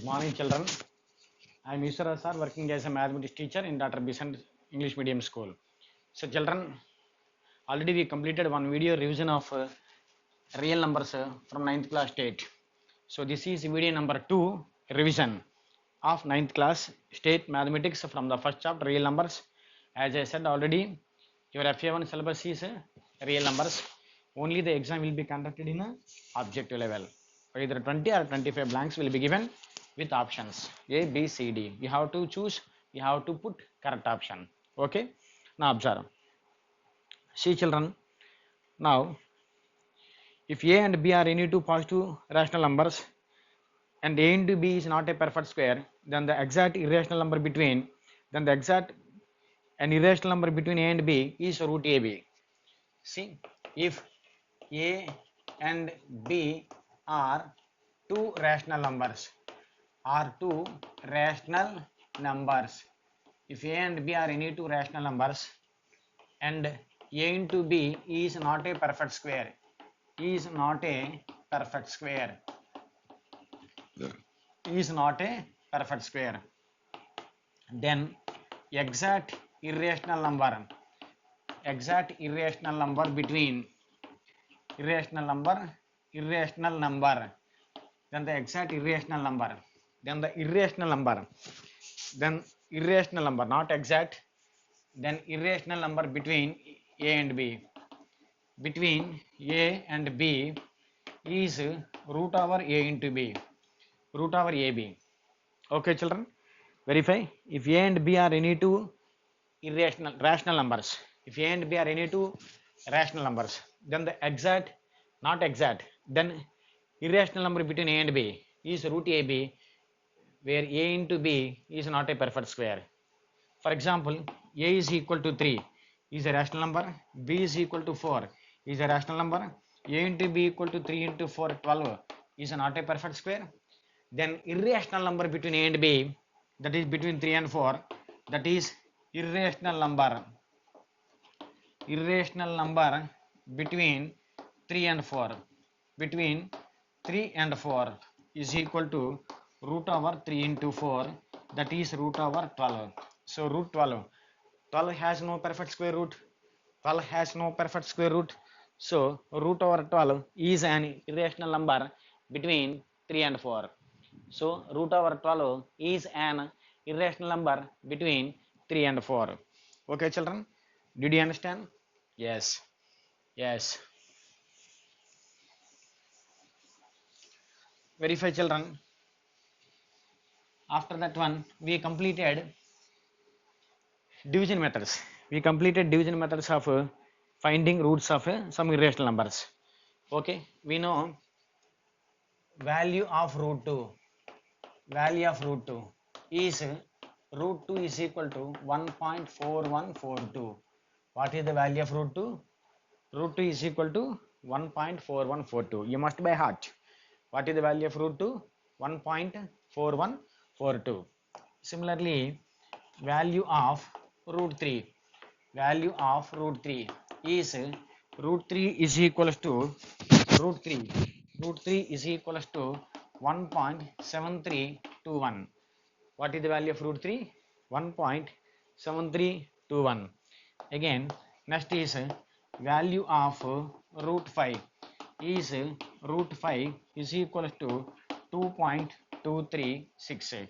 Morning, children. I am Ishwara sir, working as a mathematics teacher in Dr. Besant English Medium School. So, children, already we completed one video revision of real numbers from 9th class state. So, this is video number 2 revision of 9th class state mathematics from the first chapter real numbers. As I said already, your FA1 syllabus is real numbers. Only the exam will be conducted in objective level. Either 20 or 25 blanks will be given with options A, B, C, D. You have to choose, you have to put correct option. Okay. Now observe. See, children, now if A and B are any two positive rational numbers and A into B is not a perfect square, then the exact irrational number between, then the exact an irrational number between A and B is root AB. See, if A and B are two rational numbers, if A and B are any two rational numbers and A into B is not a perfect square, then exact irrational number between then the exact irrational number not exact, then irrational number between A and B is root over A into B, root over AB. Okay, children, verify. If A and B are any two rational numbers, then the exact, not exact, then irrational number between A and B is root AB, where A into B is not a perfect square. For example, A is equal to 3 is a rational number, B is equal to 4 is a rational number, A into B equal to 3 into 4, 12 is not a perfect square. Then irrational number between A and B, that is between 3 and 4, that is irrational number between 3 and 4 is equal to root over 3 into 4, that is root over 12. So root 12 has no perfect square root, so root over 12 is an irrational number between 3 and 4. So root over 12 is an irrational number between 3 and 4. Okay, children, did you understand? Yes. Verify, children. After that one, we completed division methods. Of finding roots of some irrational numbers. Okay, we know value of root 2 is root 2 is equal to 1.4142. What is the value of root 2? Root 2 is equal to 1.4142. You must by heart. What is the value of root 2? 1.4142. Similarly, value of root 3 is root 3 is equals to 1.7321. What is the value of root 3? 1.7321. Again, next is value of root 5 is equals to 2.236.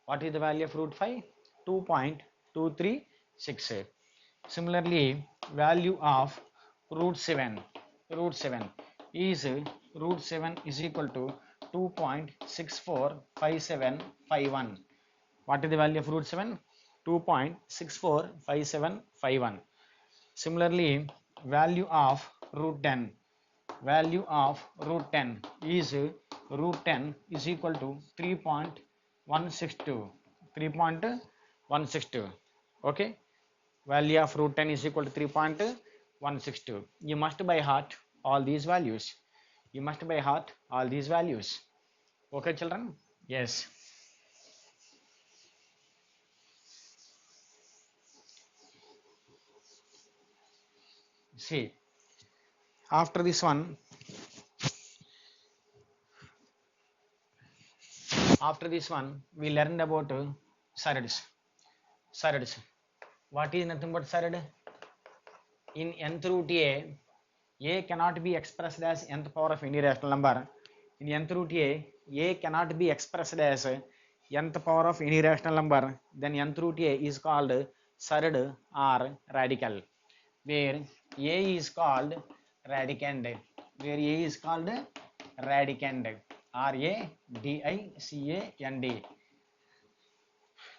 What is the value of root 5? 2.236. Similarly, value of root 7 is equal to 2.645751. What is the value of root 7? 2.645751. Similarly, value of root 10 is root 10 is equal to 3.162. Okay, value of root 10 is equal to 3.162. You must by heart all these values. Okay, children? Yes. See, after this one, After this one, we learned about surds. Surds. What is nothing but surd? In nth root a cannot be expressed as nth power of any rational number. In nth root a cannot be expressed as nth power of any rational number. Then nth root a is called surd or radical, where a is called radicand, where a is called radicand, radicand.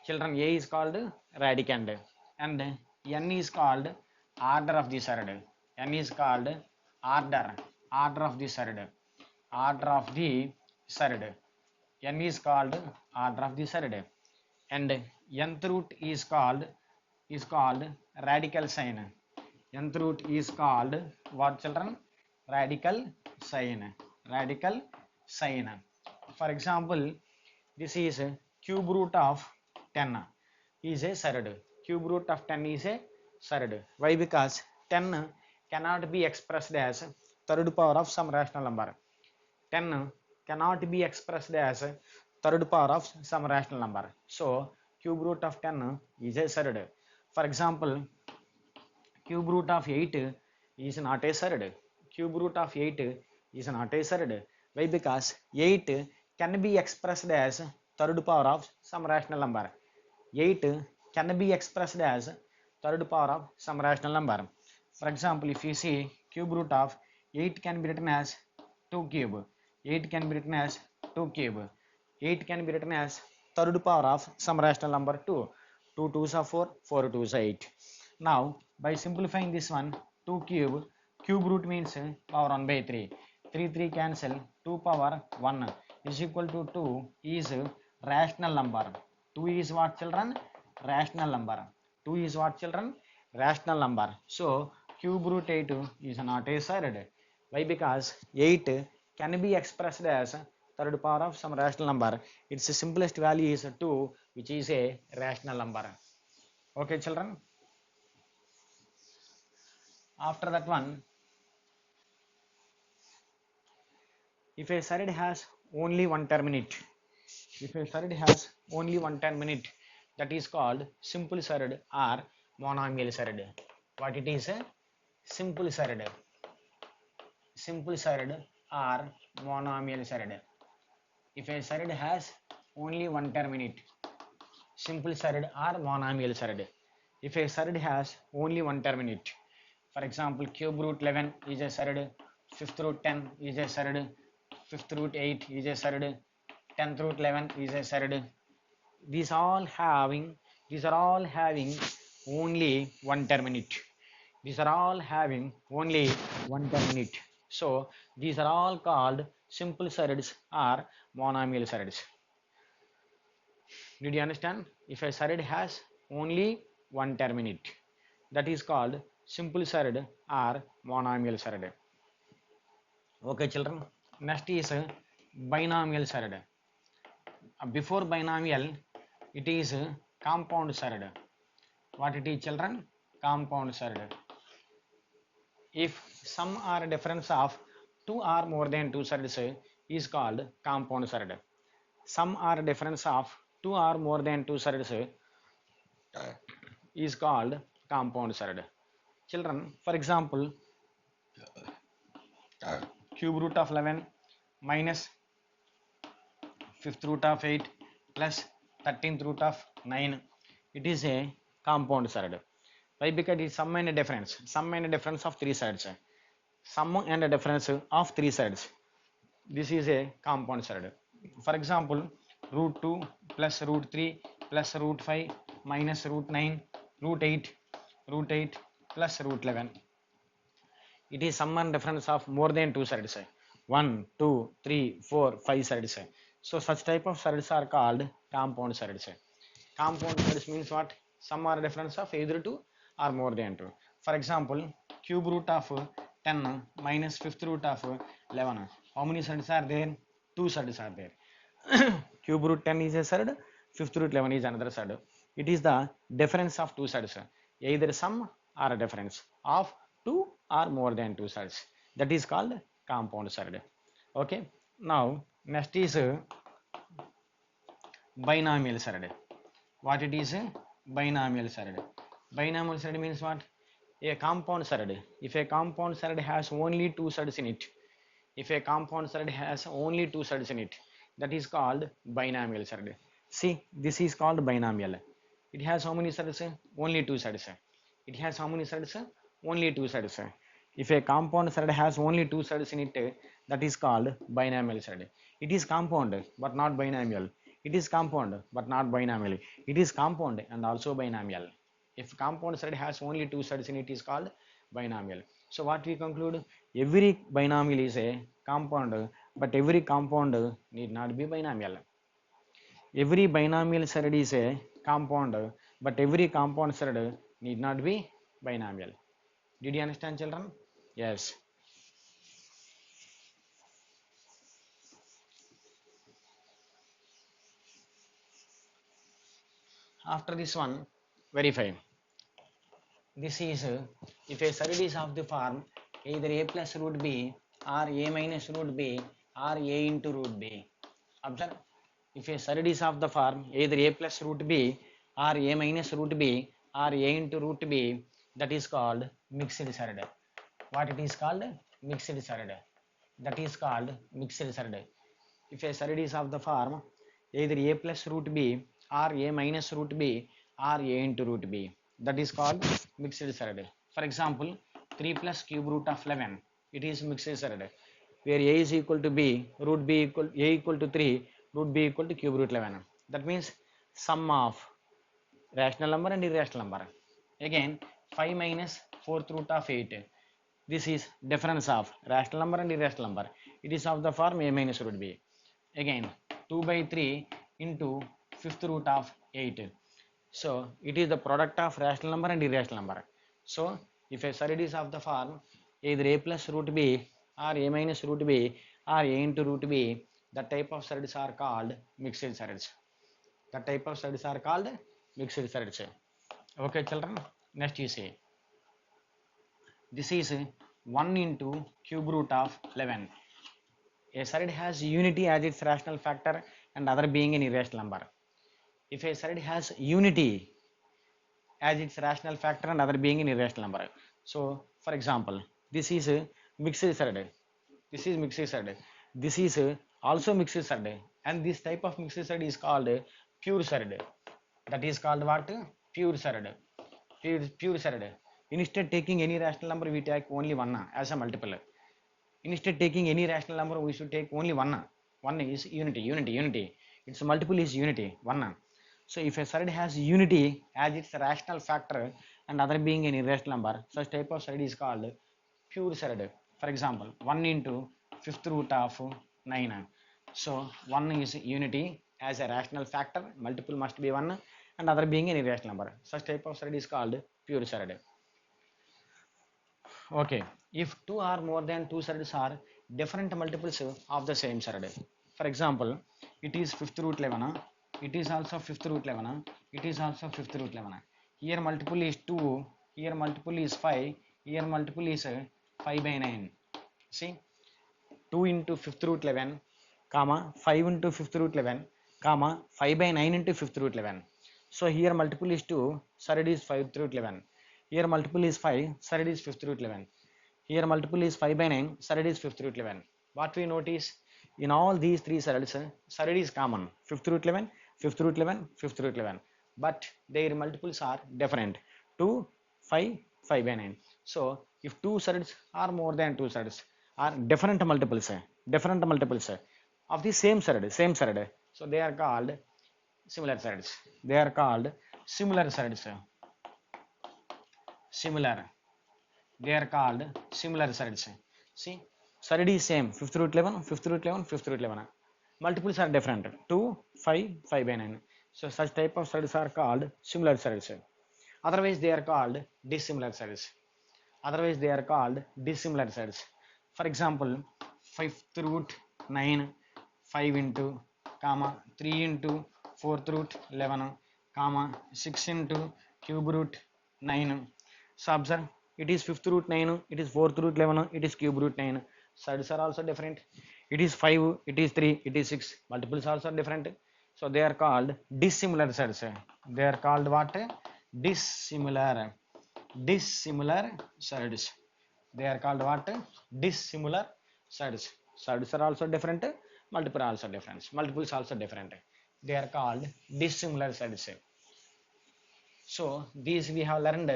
Children, a is called radicand, and n is called order of the surd. N is called order of the surd, order of the surd. N is called order of the surd, and nth root is called radical sign. Nth root is called what, children? Radical sign. Radical sign. For example, this is cube root of 10 is a surd. Cube root of 10 is a surd. Why? Because 10 cannot be expressed as third power of some rational number. 10 cannot be expressed as third power of some rational number. So cube root of 10 is a surd. For example, cube root of 8 is not a surd. Cube root of 8 is not a surd. Why? Because 8 can be expressed as third power of some rational number. 8 can be expressed as third power of some rational number. For example, if you see, cube root of 8 can be written as 2 cube. 8 can be written as 2 cube. 8 can be written as third power of some rational number 2. 2 2s are 4, 4 2s are 8. Now, by simplifying this one, 2 cube, cube root means power 1 by 3. 3 3 cancel, 2 power 1 is equal to 2 is rational number. 2 is what, children? Rational number. 2 is what, children? Rational number. So cube root 8 is not a surd. Why? Because 8 can be expressed as third power of some rational number. Its simplest value is 2, which is a rational number. Okay, children? After that one, if a surd has only one terminate, if a surd has only one terminate, that is called simple surd or monomial surd. What it is? Simple surd. Simple surd or monomial surd. If a surd has only one terminate, simple surd or monomial surd. If a surd has only one terminate, for example, cube root 11 is a surd, fifth root 10 is a surd, fifth root 8 is a surd, 10th root 11 is a surd. These are all having only one terminate. These are all having only one terminate. So these are all called simple surds or monomial surds. Did you understand? If a surd has only one terminate, that is called simple surd or monomial surd. Okay, children. Next is binomial surd. Before binomial, it is compound surd. What it is, children? Compound surd. If sum or difference of two or more than two surds is called compound surd. Sum or difference of two or more than two surds is called compound surd. Children, for example, cube root of 11 minus fifth root of 8 plus 13th root of 9, it is a compound surd. Why? Because it is sum and difference. Sum and difference of three sides. Sum and difference of three sides. This is a compound surd. For example, root 2 plus root 3 plus root 5 minus root 9 root 8 plus root 11. It is sum and difference of more than two sides. 1, 2, 3, 4, 5 sides. So such type of surds are called compound surds. Compound surds means what? Sum or difference of either two or more than two. For example, cube root of 10 minus fifth root of 11. How many surds are there? Two surds are there. Cube root 10 is a surd, fifth root 11 is another surd. It is the difference of two surds, either sum or difference of two or more than two surds. That is called compound surd. Okay. Now next is binomial surd. What it is? Binomial surd. Binomial surd means what? A compound surd. If a compound surd has only two surds in it, if a compound surd has only two surds in it, that is called binomial surd. See, this is called binomial. It has how many surds? Only two surds. It has how many surds? Only two surds. If a compound surd has only two surds in it, that is called binomial surd. It is compound but not binomial. It is compound but not binomial. It is compound and also binomial. If compound surd has only two surds in it, is called binomial. So what we conclude? Every binomial is a compound, but every compound need not be binomial. Every binomial surd is a compound, but every compound surd need not be binomial. Did you understand, children? Yes. After this one, verify. This is if a surd is of the form either a plus root b or a minus root b or a into root b. Observe, if a surd is of the form either a plus root b or a minus root b or a into root b, that is called mixed surd. What it is called? Mixed surd. That is called mixed surd. If a surd is of the form either a plus root b or a minus root b or a into root b, that is called mixed surd. For example, 3 plus cube root of 11, it is mixed surd, where a is equal to b, root b equal a equal to 3, root b equal to cube root 11. That means sum of rational number and irrational number. Again, 5 minus 4th root of 8. This is difference of rational number and irrational number. It is of the form a minus root b. Again, 2 by 3 into 5th root of 8. So it is the product of rational number and irrational number. So if a surd is of the form either a plus root b or a minus root b or a into root b, the type of surds are called mixed surds. The type of surds are called mixed surds. Okay, children. Next you see. This is 1 into cube root of 11. A surd has unity as its rational factor and other being an irrational number. If a surd has unity as its rational factor and other being an irrational number. So, for example, this is a mixed surd. This is mixed surd. This is also mixed surd. And this type of mixed surd is called pure surd. That is called what? Pure surd. Pure surd. Instead taking any rational number, we take only one as a multiple. Instead taking any rational number, we should take only one. One is unity. Its multiple is unity, one. So if a surd has unity as its rational factor and other being an irrational number, such type of surd is called pure surd. For example, 1 into 5th root of 9. So 1 is unity as a rational factor, multiple must be 1 and other being an irrational number. Such type of surd is called pure surd. Okay, if two or more than two surds are different multiples of the same surd. For example, it is 5th root 11, it is also 5th root 11, it is also 5th root 11. Here multiple is 2, here multiple is 5, here multiple is 5 by 9. See, 2 into 5th root 11, comma 5 into 5th root 11, comma 5 by 9 into 5th root 11. So here multiple is 2, surd is 5th root 11. Here multiple is 5, surd is 5th root 11. Here multiple is 5 by 9, surd is 5th root 11. What we notice, in all these three surds, surd is common, 5th root 11, 5th root 11, 5th root 11. But their multiples are different, 2, 5, 5 by 9. So if two surds or more than two surds are different multiples of the same surd, so they are called similar surds. They are called similar surds. Similar. They are called similar surds. See, surd is same, 5th root 11, 5th root 11, 5th root 11. Multiples are different, 2, 5, 5 by 9. So such type of surds are called similar surds. Otherwise they are called dissimilar surds. Otherwise they are called dissimilar surds. For example, 5th root 9, 5 into, comma 3 into 4th root 11, comma 6 into cube root 9. So observe, it is 5th root 9, it is 4th root 11, it is cube root 9. Surds are also different. It is 5, it is 3, it is 6. Multiples also different. So they are called dissimilar sets. They are called what? Dissimilar. Dissimilar sets. They are called what? Dissimilar sets. Sets are also different. Multiple are also different. Multiples also different. They are called dissimilar sets. So these we have learned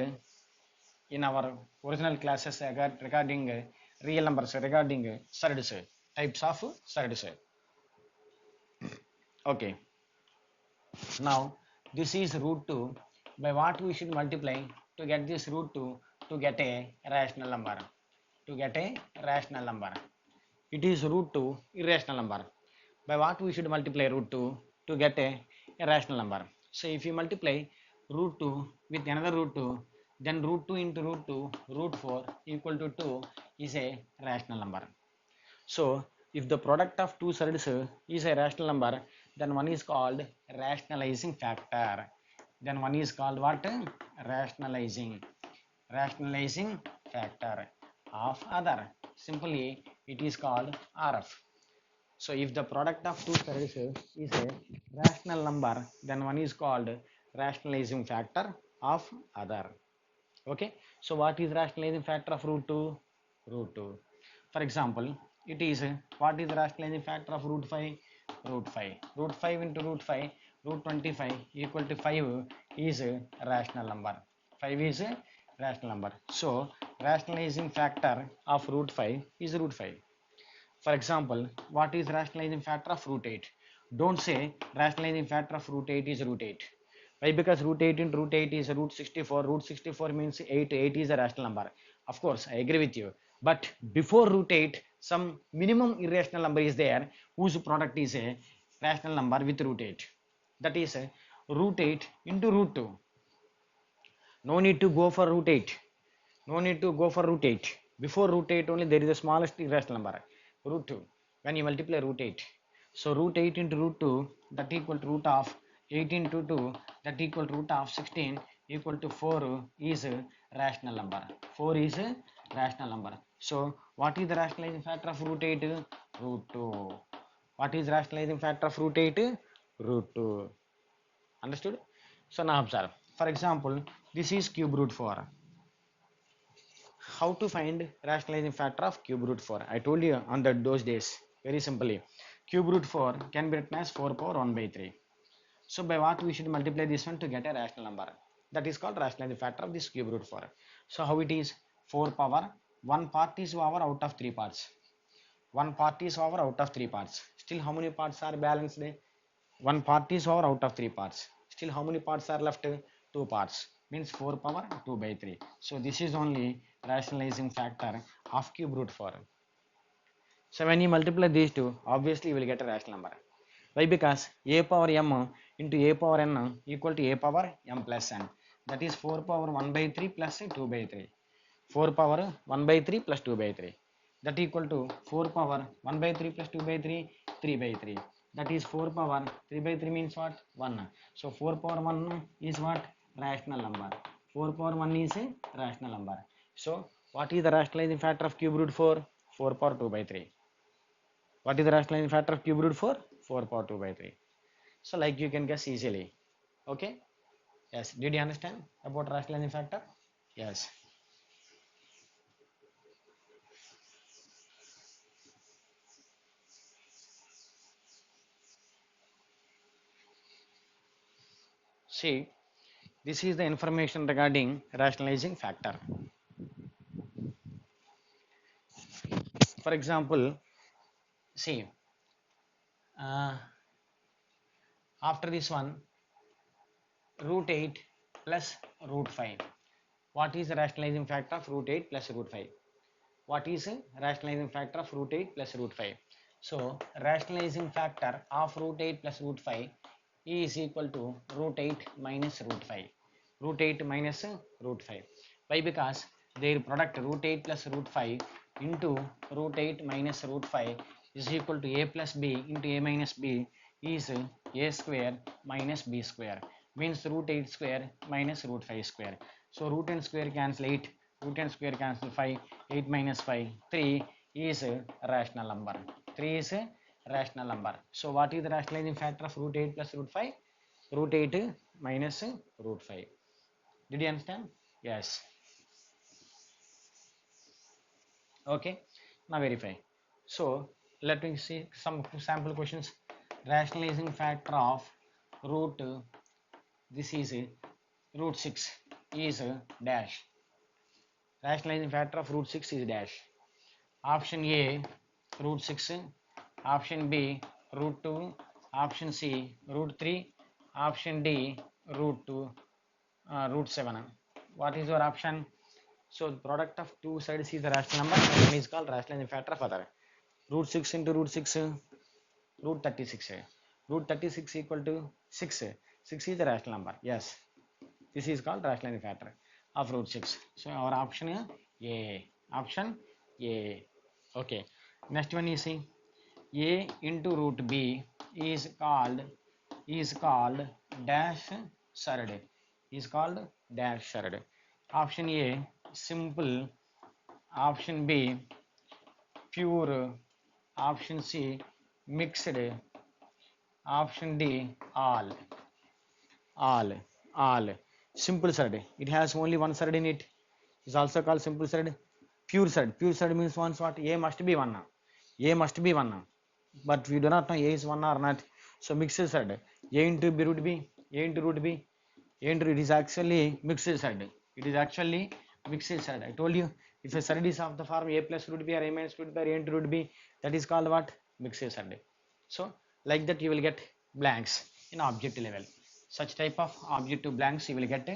in our original classes regarding real numbers, regarding surds, types of surds. Okay, now this is root 2. By what we should multiply to get this root 2 to get a rational number? To get a rational number, it is root 2 irrational number. By what we should multiply root 2 to get a rational number? So if you multiply root 2 with another root 2, then root 2 into root 2, root 4 equal to 2 is a rational number. So if the product of two surds is a rational number, then one is called rationalizing factor. Then one is called what? Rationalizing factor of other. Simply it is called RF. So if the product of two surds is a rational number, then one is called rationalizing factor of other. Okay. So what is rationalizing factor of root 2? Root 2. For example, it is what is the rationalizing factor of root 5? Root 5. Root 5 into root 5, root 25 equal to 5 is a rational number. 5 is a rational number. So rationalizing factor of root 5 is root 5. For example, what is rationalizing factor of root 8? Don't say rationalizing factor of root 8 is root 8. Why? Because root 8 into root 8 is root 64. Root 64 means 8. 8 is a rational number. Of course, I agree with you. But before root 8, some minimum irrational number is there whose product is a rational number with root 8. That is root 8 into root 2. No need to go for root 8. No need to go for root 8. Before root 8 only there is a smallest irrational number, root 2. When you multiply root 8. So root 8 into root 2, that equal to root of 8 into 2, that equal to root of 16 equal to 4 is a rational number. 4 is a rational number. So what is the rationalizing factor of root 8? Root 2. What is rationalizing factor of root 8? Root 2. Understood? So now observe. For example, this is cube root 4. How to find rationalizing factor of cube root 4? I told you on those days very simply. Cube root 4 can be written as 4 power 1 by 3. So by what we should multiply this one to get a rational number? That is called rationalizing factor of this cube root 4. So how it is? 4 power, one part is over out of 3 parts. One part is over out of 3 parts. Still how many parts are balanced? One part is over out of 3 parts. Still how many parts are left? 2 parts. Means 4 power 2 by 3. So this is only rationalizing factor of cube root 4. So when you multiply these two, obviously you will get a rational number. Why? Because a power m into a power n equal to a power m plus n. That is 4 power 1 by 3 plus 2 by 3. 4 power 1 by 3 plus 2 by 3. That equal to 4 power 1 by 3 plus 2 by 3, 3 by 3. That is 4 power 3 by 3 means what? 1. So 4 power 1 is what? Rational number. 4 power 1 is a rational number. So what is the rationalizing factor of cube root 4? 4 power 2 by 3. What is the rationalizing factor of cube root 4? 4 power 2 by 3. So like you can guess easily. Okay? Yes. Did you understand about rationalizing factor? Yes. See, this is the information regarding rationalizing factor. For example, see, uh, after this one, root 8 plus root 5. What is the rationalizing factor of root 8 plus root 5? What is a rationalizing factor of root 8 plus root 5? So, rationalizing factor of root 8 plus root 5 is equal to root 8 minus root 5. Root 8 minus root 5. Why? Because their product root 8 plus root 5 into root 8 minus root 5 is equal to a plus b into a minus b is a square minus b square. Means root 8 square minus root 5 square. So root and square cancel 8. Root and square cancel 5. 8 minus 5. 3 is a rational number. 3 is a rational number. So what is the rationalizing factor of root 8 plus root 5? Root 8 minus root 5. Did you understand? Yes. Okay, now verify. So let me see some sample questions. Rationalizing factor of root, this is root 6 is dash. Rationalizing factor of root 6 is dash. Option A root 6, option B root 2, option C root 3, option D root 2, root 7. What is your option? So the product of two sides is the rational number, and one is called rationalizing factor of other. Root 6 into root 6, root 36. Root 36 equal to 6. 6 is the rational number. Yes, this is called rationalizing factor of root 6. So our option is A. Option A. Okay. Next one is A into root B is called dash surd. Is called dash surd. Option A simple. Option B pure. Option C mixed. Option D all. Simple surd. It has only one surd in it. Is also called simple surd. Pure surd. Pure surd means once what? A must be 1. A must be 1. But we do not know A is 1 or not. So mixed surd. A into B root B. A into root B. A into it is actually mixed surd. It is actually mixed surd. I told you, if a surd is of the form A plus root B or A minus root B or A into root B, that is called what? Mixed surd. So like that you will get blanks in object level. Such type of objective blanks you will get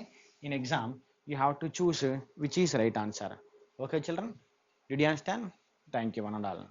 in exam. You have to choose which is right answer. Okay children, did you understand? Thank you one and all.